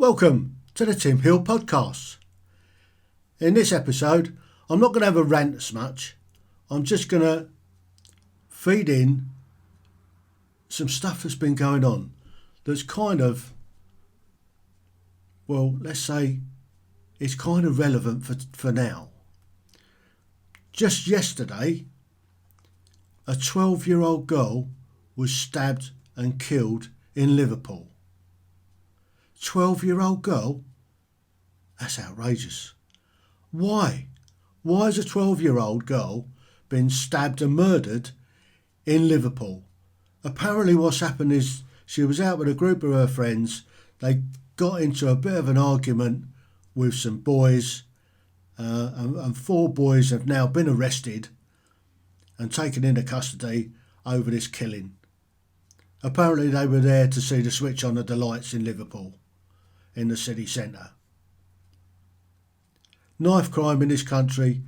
Welcome to the Tim Heale Podcasts. In this episode, I'm not going to have a rant as much. I'm just going to feed in some stuff that's been going on that's kind of, well, let's say it's kind of relevant for now. Just yesterday, a 12-year-old girl was stabbed and killed in Liverpool. 12-year-old girl? That's outrageous. Why? Why has a 12-year-old girl been stabbed and murdered in Liverpool? Apparently what's happened is she was out with a group of her friends. They got into a bit of an argument with some boys and 4 boys have now been arrested and taken into custody over this killing. Apparently they were there to see the switch on of the lights in Liverpool, in the city centre. Knife crime in this country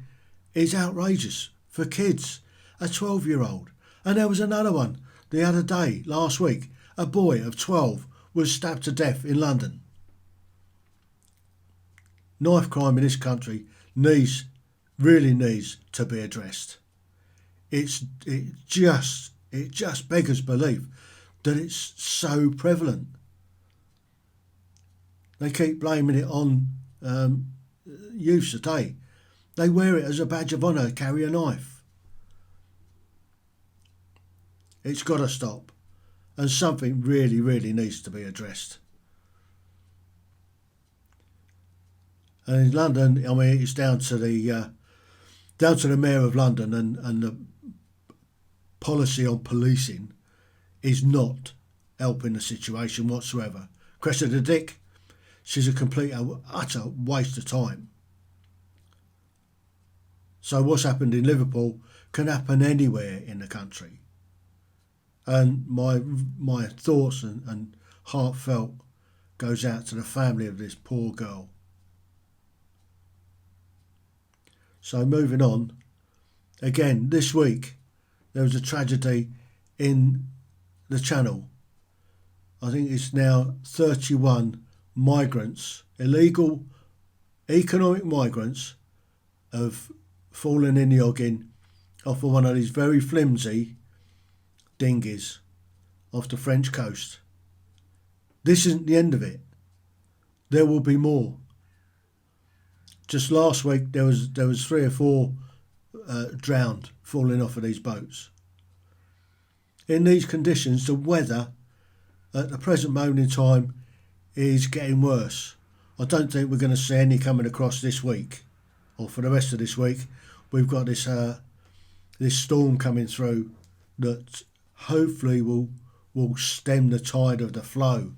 is outrageous for kids, a 12-year-old. And there was another one the other day, last week. A boy of 12 was stabbed to death in London. Knife crime in this country really needs to be addressed. It just beggars belief that it's so prevalent. They keep blaming it on youth today. They wear it as a badge of honour to carry a knife. It's got to stop, and something really needs to be addressed. And in London, I mean, it's down to the Mayor of London, and the policy on policing is not helping the situation whatsoever. Cressida Dick, she's a complete utter waste of time. So what's happened in Liverpool can happen anywhere in the country. And my thoughts and heartfelt goes out to the family of this poor girl. So moving on, again, this week there was a tragedy in the Channel. I think it's now 31 migrants, illegal economic migrants, have fallen in the Oggin off of one of these very flimsy dinghies off the French coast. This isn't the end of it. There will be more. Just last week there was 3 or 4 drowned falling off of these boats. In these conditions, the weather at the present moment in time is getting worse. I don't think we're going to see any coming across this week or for the rest of this week. We've got this storm coming through that hopefully will stem the tide of the flow.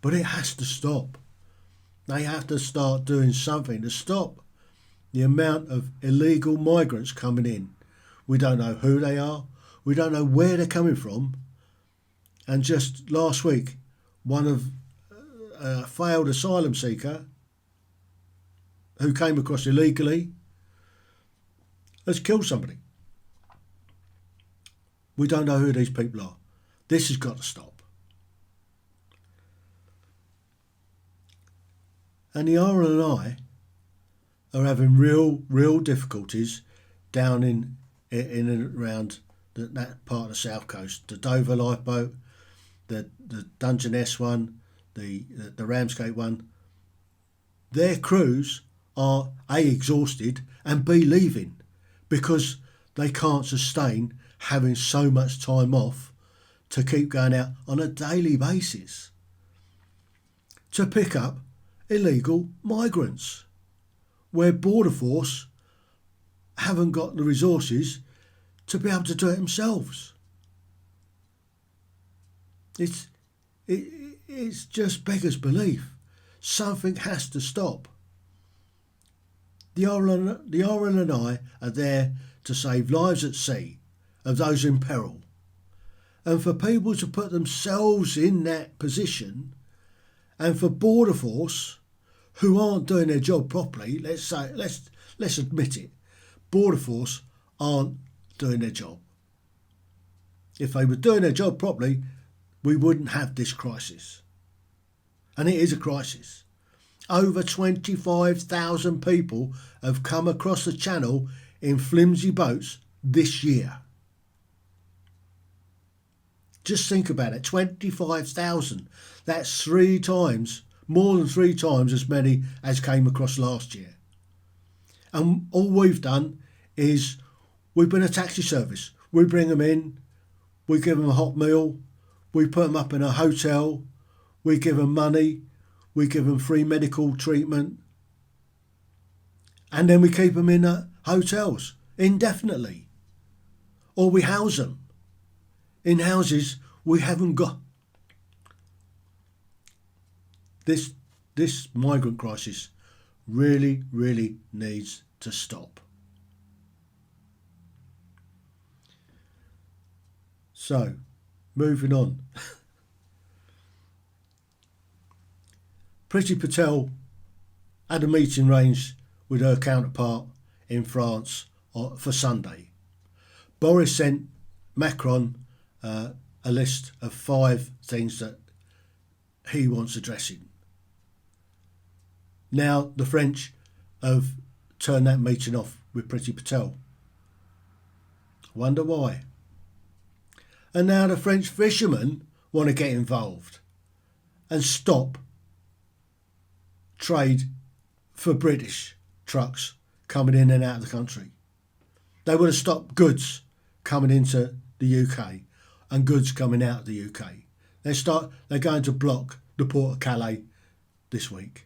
But it has to stop. They have to start doing something to stop the amount of illegal migrants coming in. We don't know who they are. We don't know where they're coming from. And just last week, one of a failed asylum seeker who came across illegally has killed somebody. We don't know who these people are. This has got to stop. And the RNLI are having real difficulties down in and around that part of the south coast. The Dover lifeboat, the Dungeness one, the Ramsgate one. Their crews are A, exhausted, and B, leaving because they can't sustain having so much time off to keep going out on a daily basis to pick up illegal migrants, where Border Force haven't got the resources to be able to do it themselves. It's just beggars belief. Something has to stop. The RNLI are there to save lives at sea of those in peril. And for people to put themselves in that position, and for Border Force, who aren't doing their job properly, let's admit it, Border Force aren't doing their job. If they were doing their job properly, we wouldn't have this crisis. and it is a crisis. Over 25,000 people have come across the channel in flimsy boats this year. Just think about it, 25,000. That's more than three times as many as came across last year. And all we've done is we've been a taxi service. We bring them in, we give them a hot meal, we put them up in a hotel, we give them money, we give them free medical treatment, and then we keep them in hotels indefinitely. Or we house them in houses we haven't got. This migrant crisis really, really needs to stop. So, moving on. Priti Patel had a meeting arranged with her counterpart in France for Sunday. Boris sent Macron a list of 5 things that he wants addressing. Now the French have turned that meeting off with Priti Patel. Wonder why? And now the French fishermen want to get involved and stop trade for British trucks coming in and out of the country. They want to stop goods coming into the UK and goods coming out of the UK. They're going to block the port of Calais this week.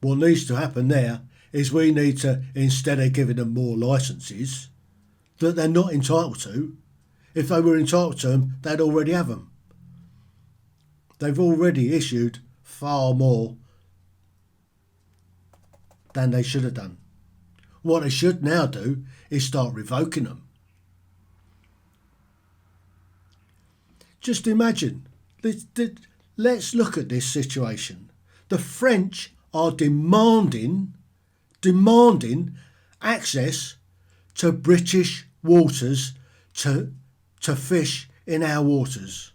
What needs to happen there is we need to, instead of giving them more licences that they're not entitled to, if they were entitled to them, they'd already have them. They've already issued far more than they should have done. What they should now do is start revoking them. Just imagine, let's look at this situation. The French are demanding access to British waters to fish in our waters.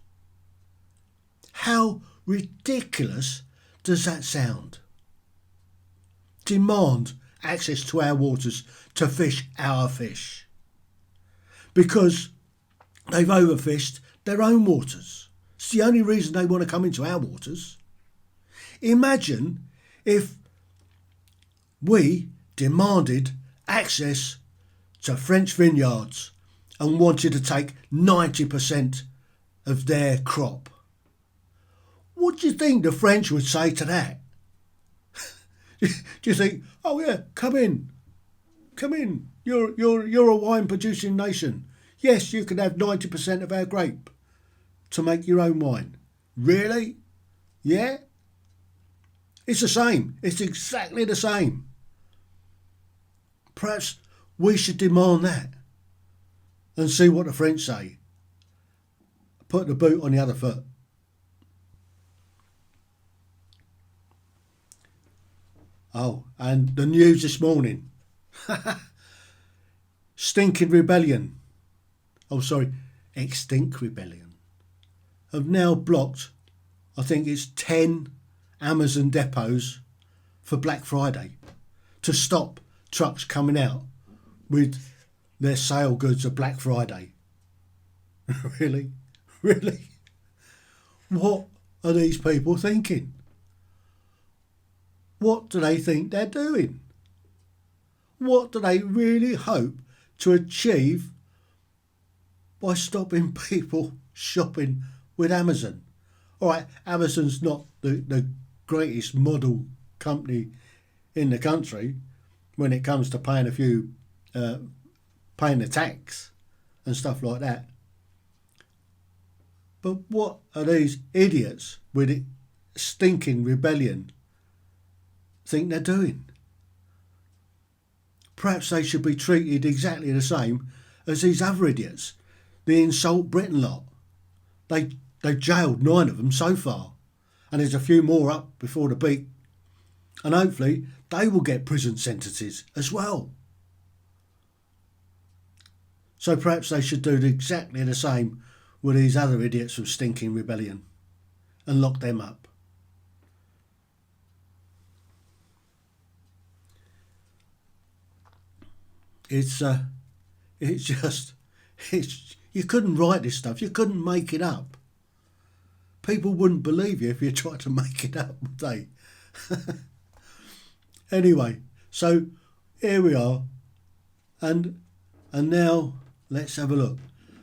How ridiculous does that sound? Demand access to our waters to fish our fish. Because they've overfished their own waters. It's the only reason they want to come into our waters. Imagine if we demanded access to French vineyards and wanted to take 90% of their crop. What do you think the French would say to that? Do you think, oh yeah, come in, you're a wine producing nation. Yes, you can have 90% of our grape to make your own wine. Really? Yeah? It's the same. It's exactly the same. Perhaps we should demand that and see what the French say. Put the boot on the other foot. Oh, and the news this morning. Extinct Rebellion have now blocked, I think it's 10 Amazon depots for Black Friday to stop trucks coming out with their sale goods of Black Friday. Really? Really? What are these people thinking? What do they think they're doing? What do they really hope to achieve by stopping people shopping with Amazon? All right, Amazon's not the greatest model company in the country when it comes to paying paying the tax and stuff like that. But what are these idiots with it stinking rebellion think they're doing? Perhaps they should be treated exactly the same as these other idiots, the Insult Britain lot. They've jailed 9 of them so far, and there's a few more up before the beak, and hopefully they will get prison sentences as well. So perhaps they should do exactly the same with these other idiots from Stinking Rebellion. and lock them up. It's you couldn't write this stuff. You couldn't make it up. People wouldn't believe you if you tried to make it up, would they? Anyway, so here we are, and now let's have a look.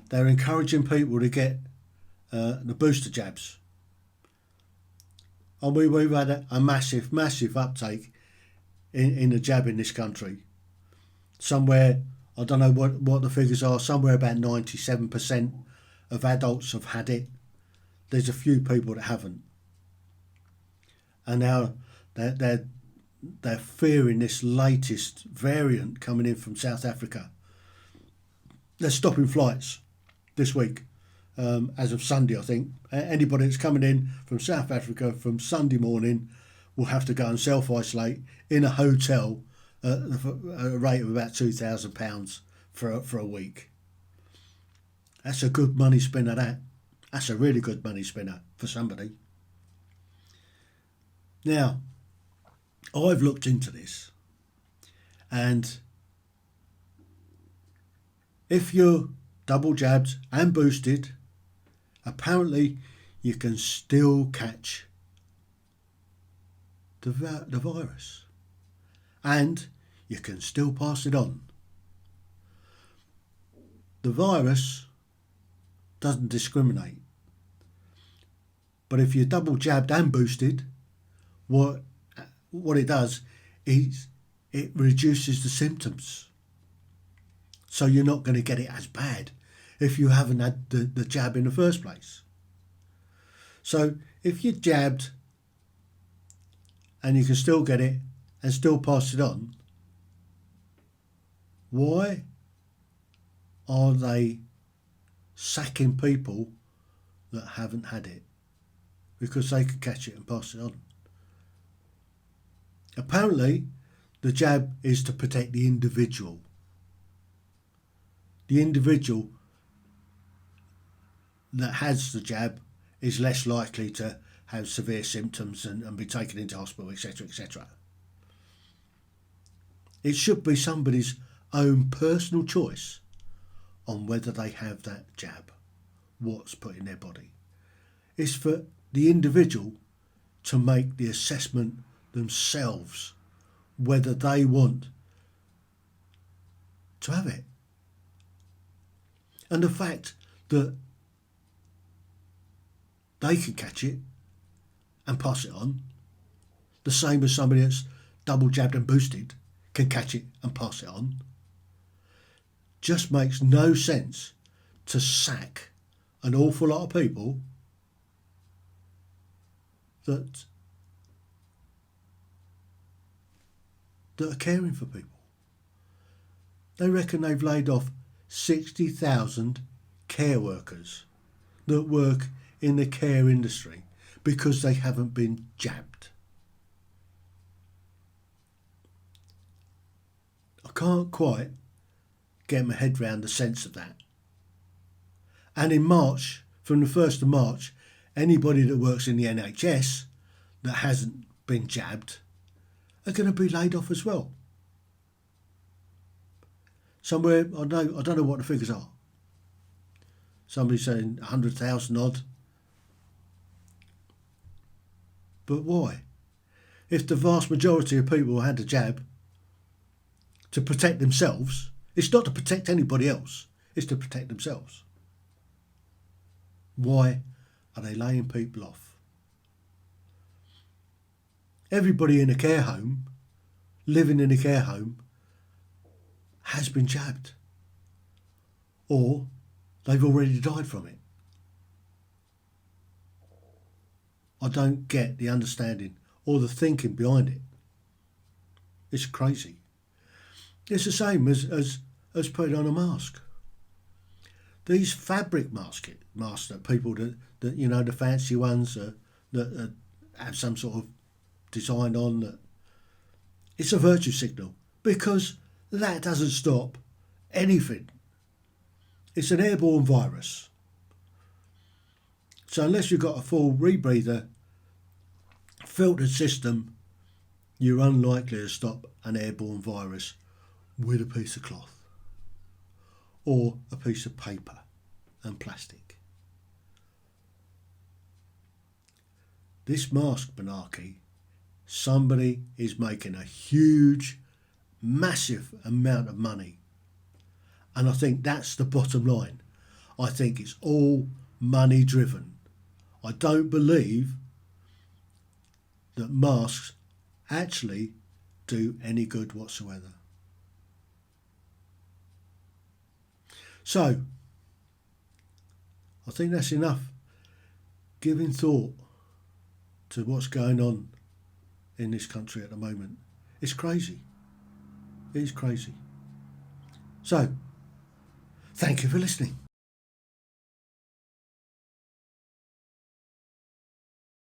They're encouraging people to get the booster jabs, and we've had a massive uptake in the jab in this country. Somewhere, I don't know what the figures are, somewhere about 97% of adults have had it. There's a few people that haven't. And now they're fearing this latest variant coming in from South Africa. They're stopping flights this week, as of Sunday, I think. Anybody that's coming in from South Africa from Sunday morning will have to go and self-isolate in a hotel at a rate of about £2,000 for a week. That's a good money spinner, that. That's a really good money spinner for somebody. Now, I've looked into this, and if you're double jabbed and boosted, apparently you can still catch the virus, and you can still pass it on. The virus doesn't discriminate, but if you're double jabbed and boosted, what it does is it reduces the symptoms, so you're not going to get it as bad if you haven't had the jab in the first place. So if you're jabbed and you can still get it and still pass it on, why are they sacking people that haven't had it? Because they can catch it and pass it on. Apparently, the jab is to protect the individual. The individual that has the jab is less likely to have severe symptoms and be taken into hospital, etc., etc. It should be somebody's own personal choice on whether they have that jab, what's put in their body. It's for the individual to make the assessment themselves whether they want to have it. And the fact that they can catch it and pass it on, the same as somebody that's double jabbed and boosted can catch it and pass it on, just makes no sense to sack an awful lot of people that are caring for people. They reckon they've laid off 60,000 care workers that work in the care industry because they haven't been jabbed. I can't quite get my head round the sense of that. And in March, from the 1st of March, anybody that works in the NHS that hasn't been jabbed are going to be laid off as well. Somewhere, I don't know what the figures are. Somebody's saying 100,000 odd. But why? If the vast majority of people had the jab to protect themselves, it's not to protect anybody else, it's to protect themselves. Why are they laying people off? Everybody in a care home, living in a care home, has been jabbed, or they've already died from it. I don't get the understanding or the thinking behind it. It's crazy. It's the same as putting on a mask. These fabric masks that people that you know, the fancy ones that have some sort of design on, that it's a virtue signal, because that doesn't stop anything. It's an airborne virus. So unless you've got a full rebreather filtered system, you're unlikely to stop an airborne virus with a piece of cloth or a piece of paper and plastic. This mask monarchy, somebody is making a huge, massive amount of money. And I think that's the bottom line. I think it's all money driven. I don't believe that masks actually do any good whatsoever. So, I think that's enough giving thought to what's going on in this country at the moment. It's crazy. It is crazy. So, thank you for listening.